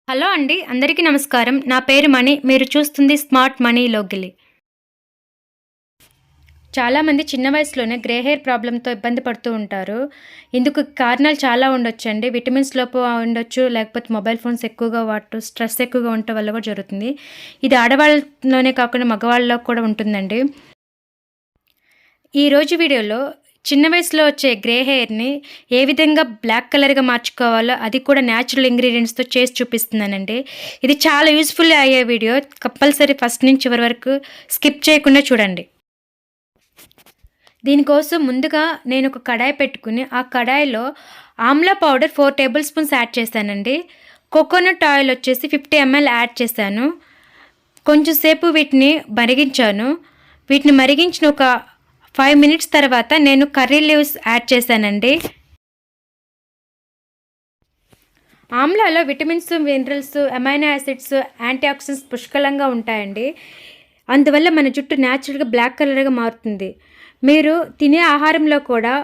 Hello అండి. అందరికీ నమస్కారం. నా పేరు మణి. మీరు చూస్తుంది స్మార్ట్ మనీ లోగిలి. చాలామంది చిన్న వయసులోనే గ్రే హెయిర్ ప్రాబ్లమ్‌తో ఇబ్బంది పడుతూ ఉంటారు. ఇందుకు కారణాలు చాలా ఉండొచ్చండి. విటమిన్స్ లోపం ఉండొచ్చు. లేకపోతే మొబైల్ ఫోన్స్ ఎక్కువగా వాడటం, స్ట్రెస్ ఎక్కువగా ఉండటం వల్ల కూడా జరుగుతుంది. ఇది ఆడవాళ్ళలోనే కాకుండా మగవాళ్ళలో కూడా ఉంటుందండి. ఈరోజు వీడియోలో చిన్న వయసులో వచ్చే గ్రే హెయిర్‌ని ఏ విధంగా బ్లాక్ కలర్‌గా మార్చుకోవాలో అది కూడా న్యాచురల్ ఇంగ్రీడియెంట్స్‌తో చేసి చూపిస్తున్నానండి. ఇది చాలా యూజ్‌ఫుల్ అయ్యే వీడియో. కంపల్సరీ ఫస్ట్ నుంచి చివరి వరకు స్కిప్ చేయకుండా చూడండి. దీనికోసం ముందుగా నేను ఒక కడాయి పెట్టుకుని ఆ కడాయిలో Amla powder 4 table spoons add చేశానండి. కోకోనట్ ఆయిల్ వచ్చేసి 50 ఎంఎల్ యాడ్ చేశాను. కొంచెం సేపు వీటిని మరిగించాను. వీటిని మరిగించిన ఒక 5 మినిట్స్ తర్వాత నేను కర్రీ లీవ్స్ యాడ్ చేశానండి. ఆమ్లాలో vitamins, minerals, amino acids, antioxidants పుష్కలంగా ఉంటాయండి. అందువల్ల మన జుట్టు న్యాచురల్గా బ్లాక్ కలర్గా మారుతుంది. మీరు తినే ఆహారంలో కూడా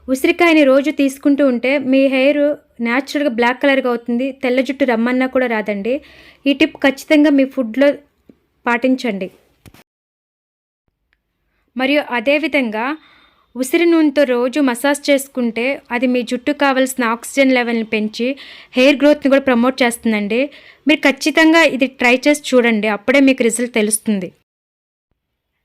ఉసిరికాయని రోజు తీసుకుంటూ ఉంటే మీ హెయిర్ న్యాచురల్గా బ్లాక్ కలర్గా అవుతుంది. తెల్ల జుట్టు రమ్మన్నా కూడా రాదండి. ఈ టిప్ ఖచ్చితంగా మీ ఫుడ్లో పాటించండి. మరియు అదేవిధంగా ఉసిరి నూనెతో రోజు మసాజ్ చేసుకుంటే అది మీ జుట్టుకు కావాల్సిన ఆక్సిజన్ లెవెల్ని పెంచి హెయిర్ గ్రోత్ని కూడా ప్రమోట్ చేస్తుందండి. మీరు ఖచ్చితంగా ఇది ట్రై చేసి చూడండి. అప్పుడే మీకు రిజల్ట్ తెలుస్తుంది.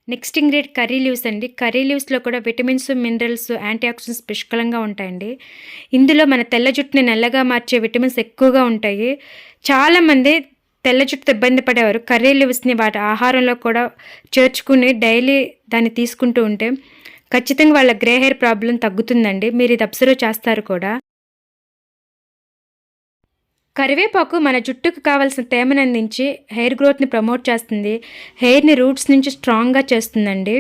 నెక్స్ట్ ఇంగ్రీడియంట్ కర్రీ లీవ్స్ అండి. కర్రీ లీవ్స్లో కూడా విటమిన్స్, మినరల్స్, యాంటీ ఆక్సిడెంట్స్ పుష్కలంగా ఉంటాయండి. ఇందులో మన తెల్ల జుట్టుని నల్లగా మార్చే విటమిన్స్ ఎక్కువగా ఉంటాయి. చాలామంది తెల్ల జుట్టుతో ఇబ్బంది పడేవారు కర్రీ లీవ్స్ని వాటి ఆహారంలో కూడా చేర్చుకుని డైలీ దాన్ని తీసుకుంటూ ఉంటే ఖచ్చితంగా వాళ్ళ గ్రే హెయిర్ ప్రాబ్లం తగ్గుతుందండి. మీరు ఇది అబ్జర్వ్ చేస్తారు కూడా. కరివేపాకు మన జుట్టుకు కావాల్సిన తేమను అందించి హెయిర్ గ్రోత్ని ప్రమోట్ చేస్తుంది. హెయిర్ని రూట్స్ నుంచి స్ట్రాంగ్గా చేస్తుందండి.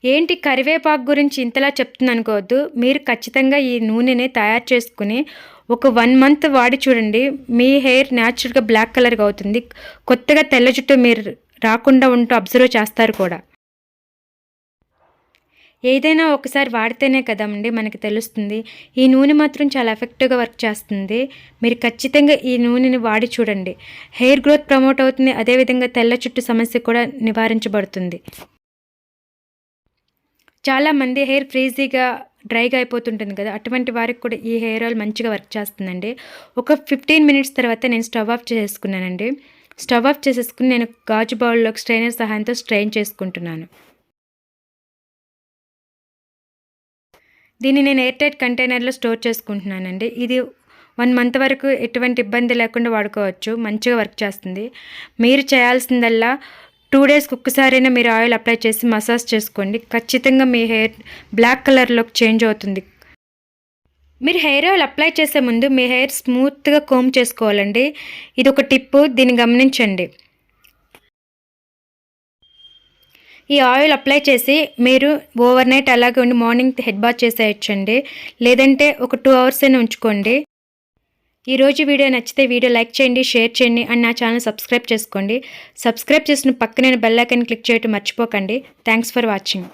ఏంటి కరివేపాకు గురించి ఇంతలా చెప్తుంది అనుకోవద్దు. మీరు ఖచ్చితంగా ఈ నూనెని తయారు చేసుకుని ఒక 1 మంత్ వాడి చూడండి. మీ హెయిర్ న్యాచురల్గా బ్లాక్ కలర్గా అవుతుంది. కొత్తగా తెల్ల జుట్టు మీరు రాకుండా ఉంటూ అబ్జర్వ్ చేస్తారు కూడా. ఏదైనా ఒకసారి వాడితేనే కదండి మనకి తెలుస్తుంది. ఈ నూనె మాత్రం చాలా ఎఫెక్టివ్గా వర్క్ చేస్తుంది. మీరు ఖచ్చితంగా ఈ నూనెని వాడి చూడండి. హెయిర్ గ్రోత్ ప్రమోట్ అవుతుంది. అదేవిధంగా తెల్ల జుట్టు సమస్య కూడా నివారించబడుతుంది. చాలామంది హెయిర్ ఫ్రీజీగా డ్రైగా అయిపోతుంటుంది కదా, అటువంటి వారికి కూడా ఈ హెయిర్ ఆయిల్ మంచిగా వర్క్ చేస్తుందండి. ఒక 15 మినిట్స్ తర్వాత నేను స్టవ్ ఆఫ్ చేసుకున్నానండి. స్టవ్ ఆఫ్ చేసేసుకుని నేను గాజు బౌల్లోకి స్ట్రైనర్ సహాయంతో స్ట్రెయిన్ చేసుకుంటున్నాను. దీన్ని నేను ఎయిర్ టైట్ కంటైనర్లో స్టోర్ చేసుకుంటున్నానండి. ఇది 1 మంత్ వరకు ఎటువంటి ఇబ్బంది లేకుండా వాడుకోవచ్చు. మంచిగా వర్క్ చేస్తుంది. మీరు చేయాల్సిందల్లా 2 డేస్కి ఒక్కసారైనా మీరు ఆయిల్ అప్లై చేసి మసాజ్ చేసుకోండి. ఖచ్చితంగా మీ హెయిర్ బ్లాక్ కలర్లోకి చేంజ్ అవుతుంది. మీరు హెయిర్ ఆయిల్ అప్లై చేసే ముందు మీ హెయిర్ స్మూత్గా కోమ్ చేసుకోవాలండి. ఇది ఒక టిప్పు, దీన్ని గమనించండి. ఈ ఆయిల్ అప్లై చేసి మీరు ఓవర్ నైట్ అలాగే ఉండి మార్నింగ్ హెడ్ బాత్ చేసేయచ్చండి. లేదంటే ఒక 2 అవర్స్ అయినా ఉంచుకోండి. ఈరోజు వీడియో నచ్చితే వీడియో లైక్ చేయండి, షేర్ చేయండి అండ్ నా ఛానల్ సబ్స్క్రైబ్ చేసుకోండి. సబ్స్క్రైబ్ చేసిన పక్కనే బెల్ ఐకాన్ క్లిక్ చేయడం మర్చిపోకండి. Thanks for watching.